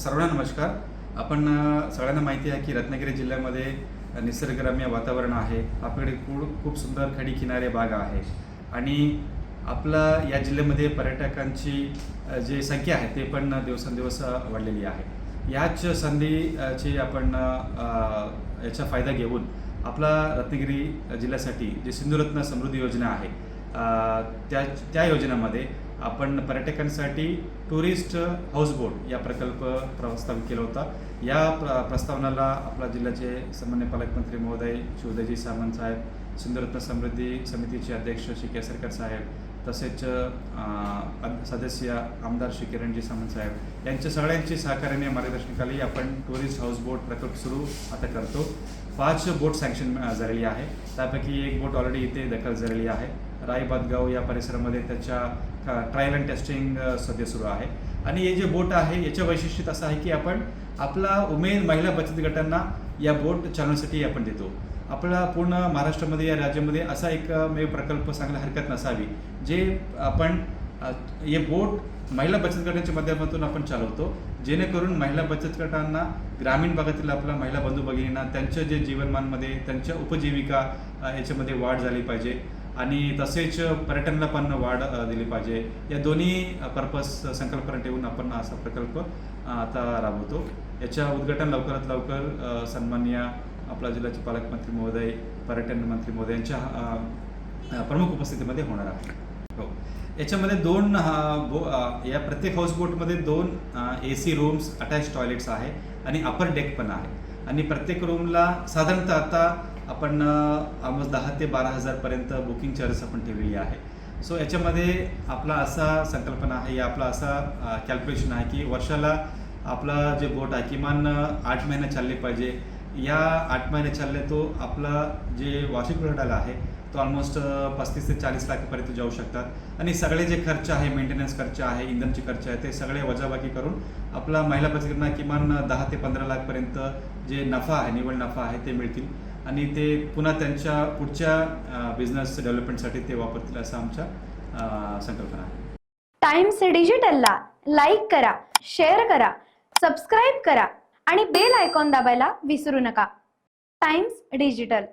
सर्वांना नमस्कार. आपण सगळ्यांना माहिती आहे की रत्नागिरी जिल्ह्यामध्ये निसर्गरम्य वातावरण आहे. आपल्याकडे खूप सुंदर खडी किनारे भाग आहे आणि आपला या जिल्ह्यामध्ये पर्यटकांची जी संख्या आहे ते पण दिवसेंदिवस वाढलेली आहे. याच संधीची आपण याचा फायदा घेऊन आपला रत्नागिरी जिल्ह्यासाठी जी सिंधुरत्न समृद्धी योजना आहे त्या योजनेमध्ये आपण पर्यटकांसाठी टुरिस्ट हाऊसबोट या प्रकल्प प्रस्तावित केला होता. या प्रस्तावनाला आपला जिल्ह्याचे सन्मान्य पालकमंत्री महोदय श्री उदयजी सामंत साहेब, सिंधुरत्न समृद्धी समितीचे अध्यक्ष श्री केसरकर साहेब, तसेच सदस्य आमदार श्री किरणजी सामंत साहेब यांच्या सगळ्यांची सहकार्याने मार्गदर्शनाखाली आपण टुरिस्ट हाऊसबोट प्रकल्प सुरू आता करतो. 5 बोट सँक्शन झालेली आहे. त्यापैकी एक बोट ऑलरेडी इथे दखल झालेली आहे. रायबादगाव या परिसरामध्ये त्याच्या ट्रायल अँड टेस्टिंग सध्या सुरू आहे. आणि हे जे बोट आहे याचं वैशिष्ट्य असं आहे की आपण आपला उमेद महिला बचत गटांना या बोट चालवण्यासाठी आपण देतो. आपला पूर्ण महाराष्ट्रामध्ये या राज्यामध्ये असा एकमेव प्रकल्प सांगायला हरकत नसावी जे आपण हे बोट महिला बचत गटांच्या माध्यमातून आपण चालवतो, जेणेकरून महिला बचत गटांना ग्रामीण भागातील आपला महिला बंधू भगिनींना त्यांच्या जे जीवनमानमध्ये त्यांच्या उपजीविका याच्यामध्ये वाढ झाली पाहिजे आणि तसेच पर्यटनाला पण वाढ दिली पाहिजे. या दोन्ही पर्पज संकल्पना ठेवून आपण असा प्रकल्प आता राबवतो. याच्या उद्घाटन लवकरात लवकर सन्माननीय आपला जिल्ह्याचे पालकमंत्री महोदय, पर्यटन मंत्री महोदय यांच्या प्रमुख उपस्थितीमध्ये होणार आहे. हो, याच्यामध्ये या प्रत्येक हाऊसबोटमध्ये 2 AC रूम्स, अटॅच टॉयलेट्स आहे आणि अपर डेक पण आहे. आणि प्रत्येक रूमला साधारणतः आता आपण ऑलमोस्ट 10 ते 12,000पर्यंत बुकिंग चार्जेस आपण ठेवलेली आहे. सो याच्यामध्ये आपला असा संकल्पना आहे, आपला असा कॅल्क्युलेशन आहे की वर्षाला आपला जे बोट आहे किमान 8 महिने चालले पाहिजे. या 8 महिने चालले तो आपला जे वार्षिक उलाढाल आहे तो ऑलमोस्ट 35 ते 40 लाखापर्यंत जाऊ शकतात. आणि सगळे जे खर्च आहे, मेंटेनन्स खर्च आहे, इंधनचे खर्च आहे, ते सगळे वजाबाकी करून आपला महिला बचत किमान 10 ते 15 लाखपर्यंत जे नफा आहे, निव्वळ नफा आहे ते मिळतील आणि ते पुन्हा त्यांच्या पुढच्या बिझनेस डेव्हलपमेंटसाठी ते वापरतील असं आमच्या संकल्पना आहे. टाइम्स डिजिटलला लाईक करा, शेअर करा, सबस्क्राईब करा आणि बेल आयकॉन दाबायला विसरू नका. Times digital.